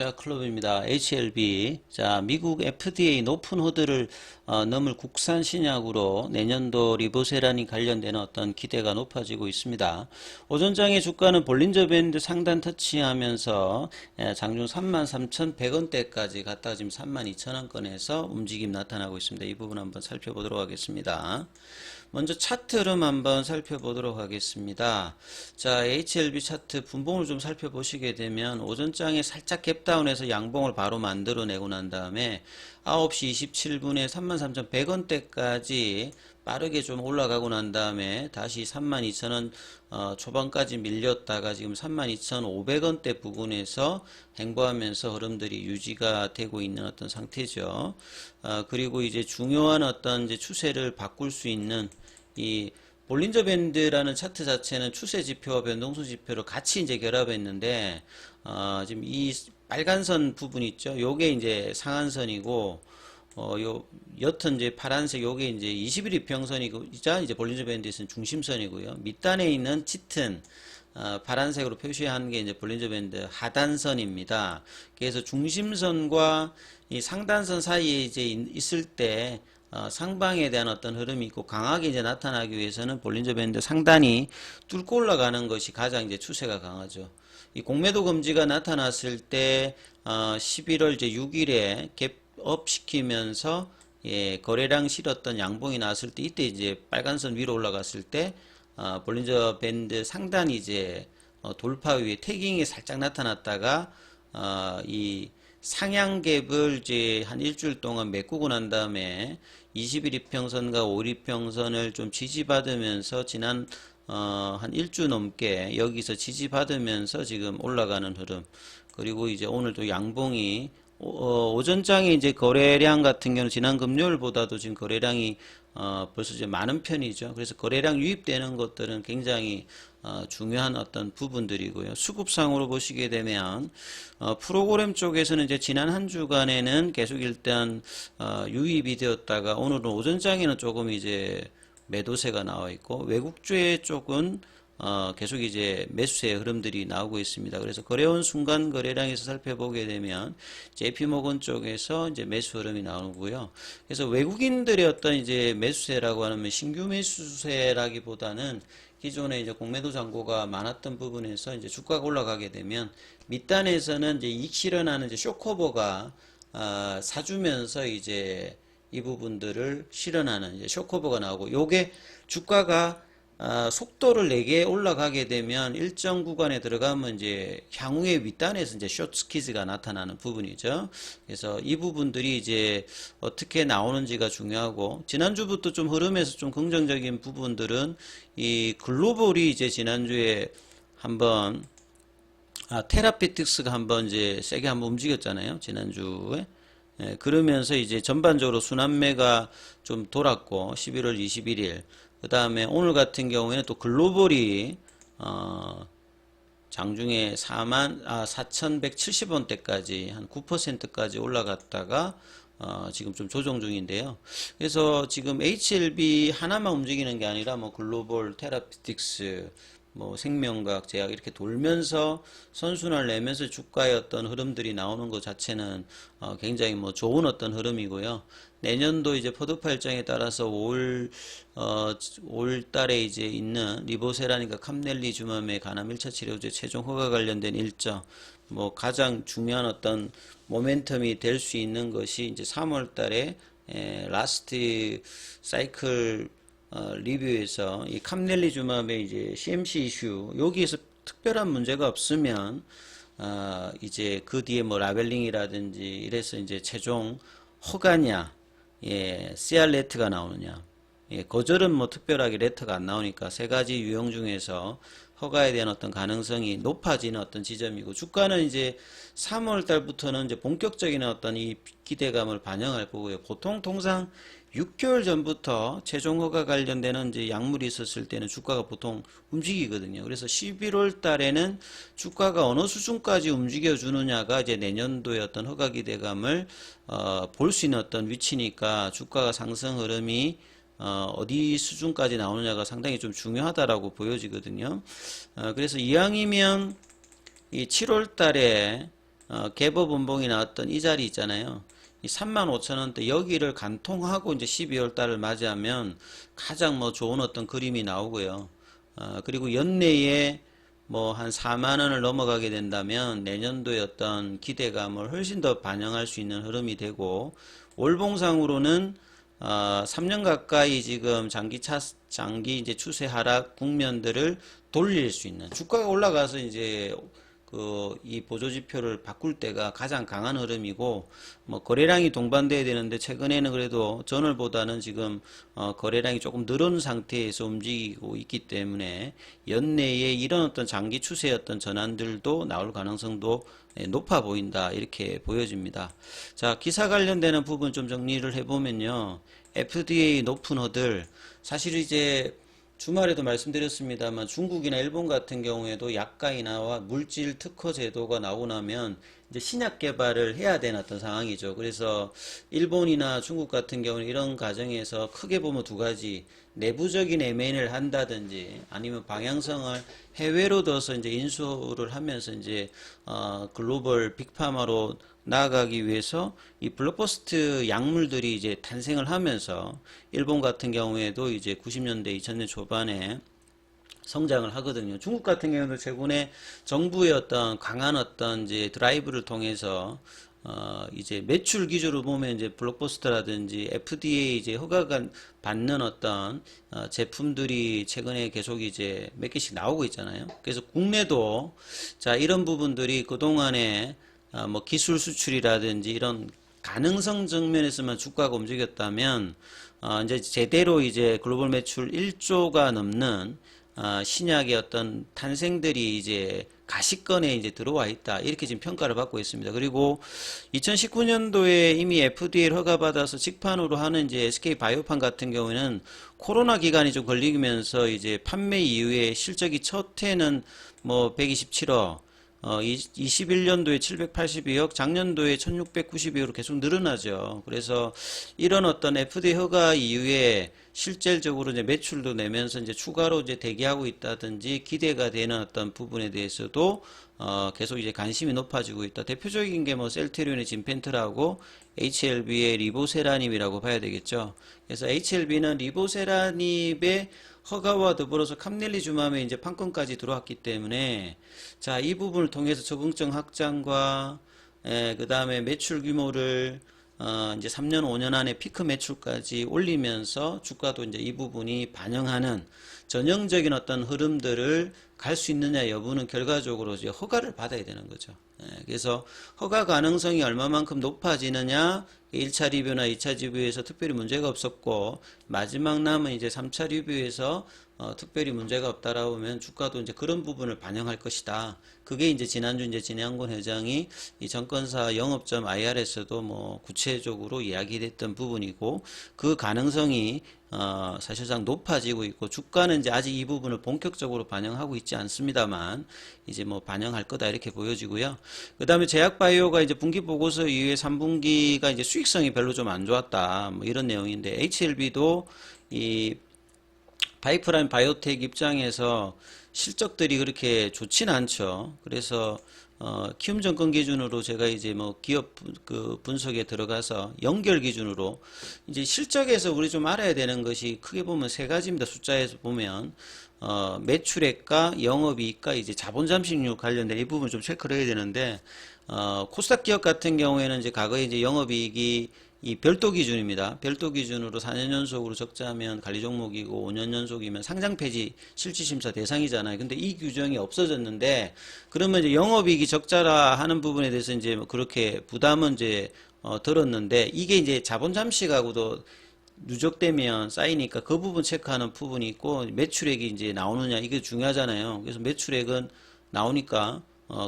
자, 클럽입니다. HLB. 자, 미국 FDA 높은 호드를 넘을 국산 신약으로 내년도 리보세란이 관련되는 어떤 기대가 높아지고 있습니다. 오전장의 주가는 볼린저 밴드 상단 터치하면서 장중 33,100원대까지 갔다가 지금 32,000원권에서 움직임 나타나고 있습니다. 이 부분 한번 살펴보도록 하겠습니다. 먼저 차트 흐름 한번 살펴보도록 하겠습니다. 자, HLB 차트 분봉을 좀 살펴보시게 되면 오전장에 살짝 갭다운해서 양봉을 바로 만들어내고 난 다음에 9시 27분에 33,100원대까지 빠르게 좀 올라가고 난 다음에 다시 32,000원 초반까지 밀렸다가 지금 32,500원대 부근에서 행보하면서 흐름들이 유지가 되고 있는 어떤 상태죠. 그리고 이제 중요한 어떤 이제 추세를 바꿀 수 있는 이 볼린저 밴드라는 차트 자체는 추세 지표와 변동수 지표를 같이 이제 결합했는데 지금 이 빨간선 부분 있죠. 요게 이제 상한선이고 요 옅은 이제 파란색 요게 이제 21 이평선이고 이제 볼린저 밴드에서는 중심선이고요. 밑단에 있는 짙은 파란색으로 표시한 게 이제 볼린저 밴드 하단선입니다. 그래서 중심선과 이 상단선 사이에 이제 있을 때 상방에 대한 어떤 흐름이 있고 강하게 이제 나타나기 위해서는 볼린저 밴드 상단이 뚫고 올라가는 것이 가장 이제 추세가 강하죠. 이 공매도 금지가 나타났을 때 11월 이제 6일에 갭업 시키면서 거래량 실었던 양봉이 나왔을 때 이때 이제 빨간선 위로 올라갔을 때 볼린저 밴드 상단이 이제 돌파 위에 태깅이 살짝 나타났다가 이 상향 갭을 이제 한 일주일 동안 메꾸고 난 다음에 20일 이평선과 5일 이평선을 좀 지지받으면서 지난 한 일주 넘게 여기서 지지받으면서 지금 올라가는 흐름. 그리고 이제 오늘도 양봉이 오전장에 이제 거래량 같은 경우는 지난 금요일보다도 지금 거래량이 벌써 이제 많은 편이죠. 그래서 거래량 유입되는 것들은 굉장히 중요한 어떤 부분들이고요. 수급상으로 보시게 되면 프로그램 쪽에서는 이제 지난 한 주간에는 계속 일단 유입이 되었다가 오늘은 오전장에는 조금 이제 매도세가 나와 있고 외국주의 쪽은 계속 이제 매수세의 흐름들이 나오고 있습니다. 그래서 거래원 순간 거래량에서 살펴보게 되면 JP모건 쪽에서 이제 매수 흐름이 나오고요. 그래서 외국인들의 어떤 이제 매수세라고 하면 신규 매수세라기보다는 기존에 이제 공매도 잔고가 많았던 부분에서 이제 주가가 올라가게 되면 밑단에서는 이제 이익 실현하는 이제 쇼커버가 사주면서 이제 이 부분들을 실현하는 이제 쇼커버가 나오고 요게 주가가 속도를 내게 올라가게 되면 일정 구간에 들어가면 이제 향후의 윗단에서 이제 숏 스퀴즈가 나타나는 부분이죠. 그래서 이 부분들이 이제 어떻게 나오는지가 중요하고 지난주부터 좀 흐름에서 좀 긍정적인 부분들은 이 글로벌이 이제 지난주에 한번 테라피틱스가 한번 이제 세게 한번 움직였잖아요. 지난주에. 그러면서 이제 전반적으로 순환매가 좀 돌았고 11월 21일 그 다음에 오늘 같은 경우에는 또 글로벌이 장중에 4,170원대까지 한 9%까지 올라갔다가 지금 좀 조정 중인데요. 그래서 지금 HLB 하나만 움직이는 게 아니라 뭐 글로벌 테라피틱스 뭐 생명과학 제약 이렇게 돌면서 선순환을 내면서 주가의 어떤 흐름들이 나오는 것 자체는 굉장히 뭐 좋은 어떤 흐름이고요. 내년도 이제 포드파 일정에 따라서 5월 달에 이제 있는 리보세라니까 캄넬리주맘의 간암 1차 치료제 최종 허가 관련된 일정 뭐 가장 중요한 어떤 모멘텀이 될 수 있는 것이 이제 3월 달에 라스트 사이클 리뷰에서 이 캄넬리주맘의 이제 CMC 이슈 여기에서 특별한 문제가 없으면 이제 그 뒤에 뭐 라벨링이라든지 이래서 이제 최종 허가냐 CR 레터가 나오느냐 거절은 뭐 특별하게 레터가 안 나오니까 세 가지 유형 중에서 허가에 대한 어떤 가능성이 높아지는 어떤 지점이고 주가는 이제 3월 달부터는 이제 본격적인 어떤 이 기대감을 반영할 거고요. 보통 통상 6개월 전부터 최종 허가 관련되는 이제 약물이 있었을 때는 주가가 보통 움직이거든요. 그래서 11월 달에는 주가가 어느 수준까지 움직여 주느냐가 이제 내년도의 어떤 허가 기대감을 볼 수 있는 어떤 위치니까 주가가 상승 흐름이 어디 수준까지 나오느냐가 상당히 좀 중요하다라고 보여지거든요. 그래서 이왕이면 이 7월 달에 개법 연봉이나 어떤 이 자리 있잖아요. 이 35,000원대 여기를 간통하고 이제 12월 달을 맞이하면 가장 뭐 좋은 어떤 그림이 나오고요. 그리고 연내에 뭐 한 4만 원을 넘어가게 된다면 내년도의 어떤 기대감을 훨씬 더 반영할 수 있는 흐름이 되고, 월봉상으로는 3년 가까이 지금 장기 이제 추세 하락 국면들을 돌릴 수 있는, 주가가 올라가서 이제 이 보조지표를 바꿀 때가 가장 강한 흐름이고, 뭐 거래량이 동반돼야 되는데 최근에는 그래도 전월보다는 지금 거래량이 조금 늘은 상태에서 움직이고 있기 때문에 연내에 이런 어떤 장기 추세의 어떤 전환들도 나올 가능성도 높아 보인다, 이렇게 보여집니다. 자, 기사 관련되는 부분 좀 정리를 해보면요, FDA 높은 허들, 사실 이제 주말에도 말씀드렸습니다만 중국이나 일본 같은 경우에도 약가인하와 물질 특허 제도가 나오고 나면 이제 신약 개발을 해야 되는 어떤 상황이죠. 그래서 일본이나 중국 같은 경우는 이런 과정에서 크게 보면 두 가지, 내부적인 M&A를 한다든지 아니면 방향성을 해외로 둬서 이제 인수를 하면서 이제 글로벌 빅파마로 나아가기 위해서 이 블록버스트 약물들이 이제 탄생을 하면서 일본 같은 경우에도 이제 90년대 2000년 초반에 성장을 하거든요. 중국 같은 경우도 최근에 정부의 어떤 강한 어떤 이제 드라이브를 통해서 이제 매출 기준으로 보면 이제 블록버스터라든지 FDA 이제 허가가 받는 어떤 제품들이 최근에 계속 이제 몇 개씩 나오고 있잖아요. 그래서 국내도 자, 이런 부분들이 그동안에 뭐 기술 수출이라든지 이런 가능성 측면에서만 주가가 움직였다면 이제 제대로 이제 글로벌 매출 1조가 넘는 신약의 어떤 탄생들이 이제 가시권에 이제 들어와 있다, 이렇게 지금 평가를 받고 있습니다. 그리고 2019년도에 이미 FDA를 허가받아서 직판으로 하는 이제 SK 바이오판 같은 경우에는 코로나 기간이 좀 걸리면서 이제 판매 이후에 실적이 첫 해는 뭐 127억, 21년도에 782억, 작년도에 1692억으로 계속 늘어나죠. 그래서 이런 어떤 FDA 허가 이후에 실질적으로 이제 매출도 내면서 이제 추가로 이제 대기하고 있다든지 기대가 되는 어떤 부분에 대해서도 계속 이제 관심이 높아지고 있다. 대표적인 게 뭐 셀트리온의 진펜트라고 HLB의 리보세라닙이라고 봐야 되겠죠. 그래서 HLB는 리보세라닙의 허가와 더불어서 캄넬리주맘에 이제 판권까지 들어왔기 때문에 자, 이 부분을 통해서 적응증 확장과 그 다음에 매출 규모를 이제 3년 5년 안에 피크 매출까지 올리면서 주가도 이제 이 부분이 반영하는 전형적인 어떤 흐름들을 갈 수 있느냐 여부는 결과적으로 이제 허가를 받아야 되는 거죠. 그래서 허가 가능성이 얼마만큼 높아지느냐, 1차 리뷰나 2차 리뷰에서 특별히 문제가 없었고 마지막 남은 이제 3차 리뷰에서 특별히 문제가 없다라고 하면 주가도 이제 그런 부분을 반영할 것이다. 그게 이제 지난주 이제 진양권 회장이 이 정권사 영업점 IR에서도 뭐 구체적으로 이야기했던 부분이고, 그 가능성이 사실상 높아지고 있고, 주가는 이제 아직 이 부분을 본격적으로 반영하고 있지 않습니다만 이제 뭐 반영할 거다, 이렇게 보여지고요. 그 다음에 제약바이오가 이제 분기 보고서 이후에 3분기가 이제 수익성이 별로 좀 안 좋았다, 뭐 이런 내용인데, HLB도 이 파이프라인 바이오텍 입장에서 실적들이 그렇게 좋진 않죠. 그래서 키움 정권 기준으로 제가 이제 뭐 기업 그 분석에 들어가서 연결 기준으로 이제 실적에서 우리 좀 알아야 되는 것이 크게 보면 세 가지입니다. 숫자에서 보면 매출액과 영업이익과 이제 자본 잠식률 관련된 이 부분 좀 체크를 해야 되는데, 코스닥 기업 같은 경우에는 이제 과거에 이제 영업이익이 이 별도 기준입니다. 별도 기준으로 4년 연속으로 적자면 관리 종목이고 5년 연속이면 상장 폐지 실질심사 대상이잖아요. 근데 이 규정이 없어졌는데, 그러면 이제 영업이익이 적자라 하는 부분에 대해서 이제 뭐 그렇게 부담은 이제 들었는데, 이게 이제 자본 잠식하고도 누적되면 쌓이니까 그 부분 체크하는 부분이 있고, 매출액이 이제 나오느냐 이게 중요하잖아요. 그래서 매출액은 나오니까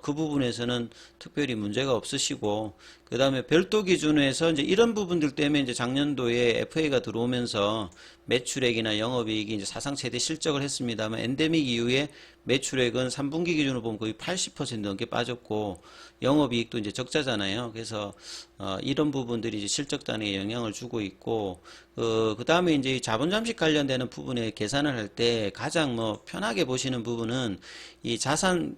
그 부분에서는 특별히 문제가 없으시고, 그 다음에 별도 기준에서 이제 이런 부분들 때문에 이제 작년도에 FA가 들어오면서 매출액이나 영업이익이 이제 사상 최대 실적을 했습니다만, 엔데믹 이후에 매출액은 3분기 기준으로 보면 거의 80% 넘게 빠졌고, 영업이익도 이제 적자잖아요. 그래서 이런 부분들이 이제 실적 단위에 영향을 주고 있고, 그 다음에 이제 자본 잠식 관련되는 부분에 계산을 할 때 가장 뭐 편하게 보시는 부분은 이 자산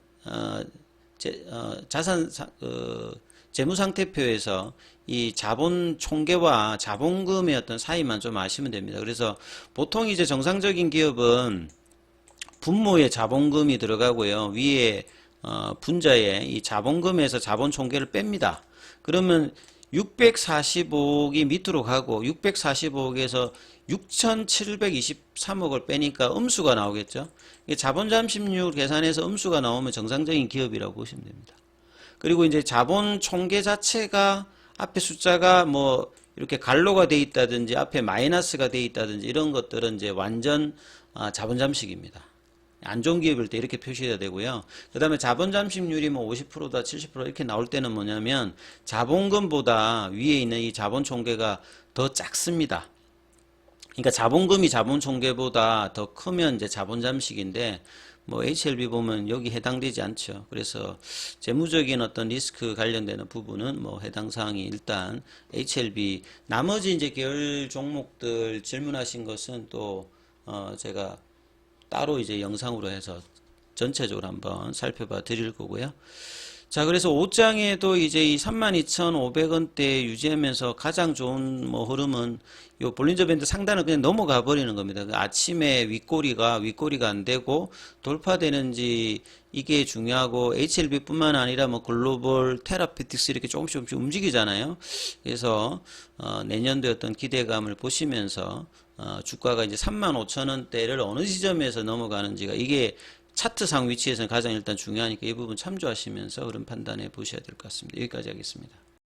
재무상태표에서 이 자본 총계와 자본금의 어떤 사이만 좀 아시면 됩니다. 그래서 보통 이제 정상적인 기업은 분모에 자본금이 들어가고요. 위에 분자에 이 자본금에서 자본 총계를 뺍니다. 그러면 645억이 밑으로 가고 645억에서 6,723억을 빼니까 음수가 나오겠죠. 자본 잠식률 계산해서 음수가 나오면 정상적인 기업이라고 보시면 됩니다. 그리고 이제 자본 총계 자체가 앞에 숫자가 뭐 이렇게 갈로가 돼 있다든지 앞에 마이너스가 돼 있다든지 이런 것들은 이제 완전 자본 잠식입니다. 안 좋은 기업일 때 이렇게 표시해야 되고요. 그 다음에 자본 잠식률이 뭐 50%다 70% 이렇게 나올 때는 뭐냐면 자본금보다 위에 있는 이 자본 총계가 더 작습니다. 그러니까 자본금이 자본 총계보다 더 크면 이제 자본 잠식인데 뭐 HLB 보면 여기 해당되지 않죠. 그래서 재무적인 어떤 리스크 관련되는 부분은 뭐 해당 사항이 일단 HLB 나머지 이제 계열 종목들 질문하신 것은 또 제가 따로 이제 영상으로 해서 전체적으로 한번 살펴봐 드릴 거고요. 자, 그래서 5장에도 이제 이 32,500원대 유지하면서 가장 좋은 뭐 흐름은 요 볼린저 밴드 상단을 그냥 넘어가 버리는 겁니다. 그 아침에 윗꼬리가 안 되고 돌파되는지 이게 중요하고 HLB뿐만 아니라 뭐 글로벌 테라피틱스 이렇게 조금씩 움직이잖아요. 그래서 내년도에 어떤 기대감을 보시면서 주가가 이제 35,000원대를 어느 지점에서 넘어가는지가 이게 차트상 위치에서는 가장 일단 중요하니까 이 부분 참조하시면서 흐름 판단해 보셔야 될 것 같습니다. 여기까지 하겠습니다.